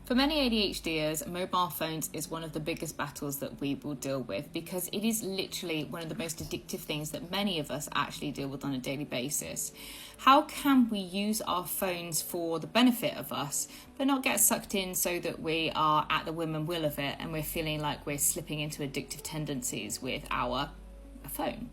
For many ADHDers, mobile phones is one of the biggest battles that we will deal with because it is literally one of the most addictive things that many of us actually deal with on a daily basis. How can we use our phones for the benefit of us, but not get sucked in so that we are at the whim and will of it and we're feeling like we're slipping into addictive tendencies with our phone?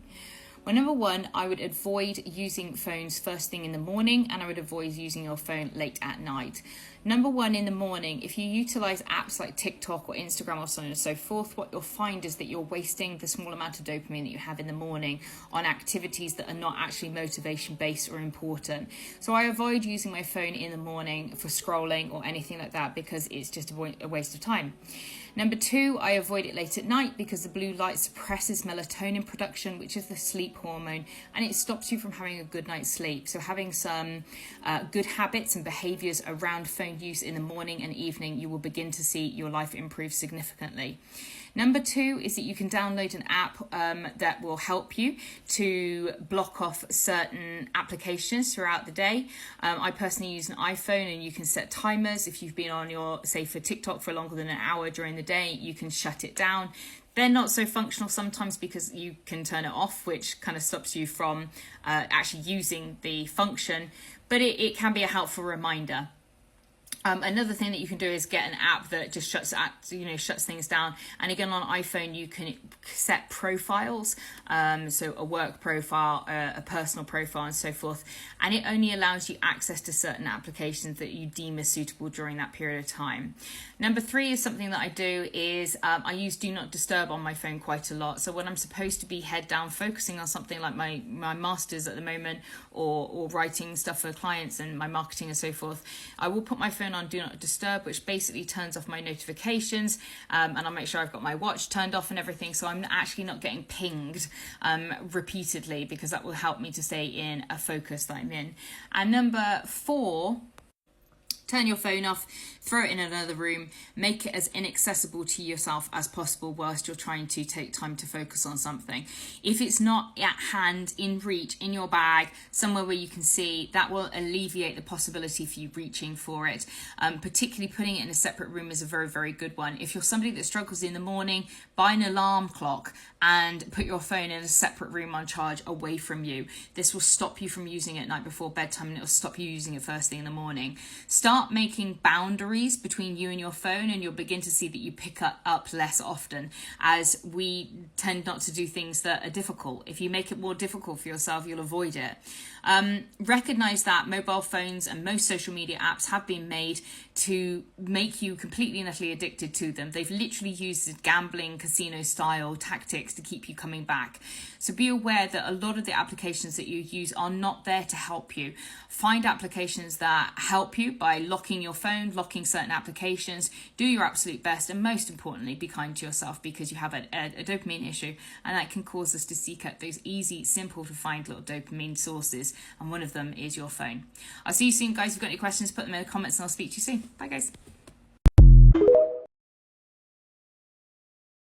Well, number one, I would avoid using phones first thing in the morning, and I would avoid using your phone late at night. Number one, in the morning, if you utilize apps like TikTok or Instagram or so on and so forth, what you'll find is that you're wasting the small amount of dopamine that you have in the morning on activities that are not actually motivation based or important. So I avoid using my phone in the morning for scrolling or anything like that because it's just a waste of time. Number two, I avoid it late at night because the blue light suppresses melatonin production, which is the sleep hormone, and it stops you from having a good night's sleep. So having some good habits and behaviors around phone use in the morning and evening, you will begin to see your life improve significantly. Number two is that you can download an app that will help you to block off certain applications throughout the day. I personally use an iPhone, and you can set timers. If you've been on your, say for TikTok for longer than an hour during the day, you can shut it down. They're not so functional sometimes because you can turn it off, which kind of stops you from actually using the function, but it can be a helpful reminder. Another thing that you can do is get an app that just shuts things down. And again, on iPhone, you can set profiles, so a work profile, a personal profile, and so forth. And it only allows you access to certain applications that you deem as suitable during that period of time. Number three is something that I do is I use Do Not Disturb on my phone quite a lot. So when I'm supposed to be head down focusing on something like my master's at the moment, or writing stuff for clients and my marketing and so forth, I will put my phone on Do Not Disturb, which basically turns off my notifications, and I'll make sure I've got my watch turned off and everything, so I'm actually not getting pinged repeatedly, because that will help me to stay in a focus that I'm in. And number four, turn your phone off, throw it in another room, make it as inaccessible to yourself as possible whilst you're trying to take time to focus on something. If it's not at hand, in reach, in your bag, somewhere where you can see, that will alleviate the possibility for you reaching for it. Particularly putting it in a separate room is a very, very good one. If you're somebody that struggles in the morning, buy an alarm clock and put your phone in a separate room on charge away from you. This will stop you from using it at night before bedtime, and it will stop you using it first thing in the morning. Start making boundaries between you and your phone, and you'll begin to see that you pick up less often, as we tend not to do things that are difficult. If you make it more difficult for yourself, you'll avoid it. Recognize that mobile phones and most social media apps have been made to make you completely and utterly addicted to them. They've literally used gambling, casino style tactics to keep you coming back. So be aware that a lot of the applications that you use are not there to help you. Find applications that help you by locking your phone, locking certain applications. Do your absolute best, and most importantly, be kind to yourself, because you have a dopamine issue, and that can cause us to seek out those easy, simple to find little dopamine sources, and one of them is your phone. I'll see you soon, guys. If you've got any questions, put them in the comments, and I'll speak to you soon. Bye, guys.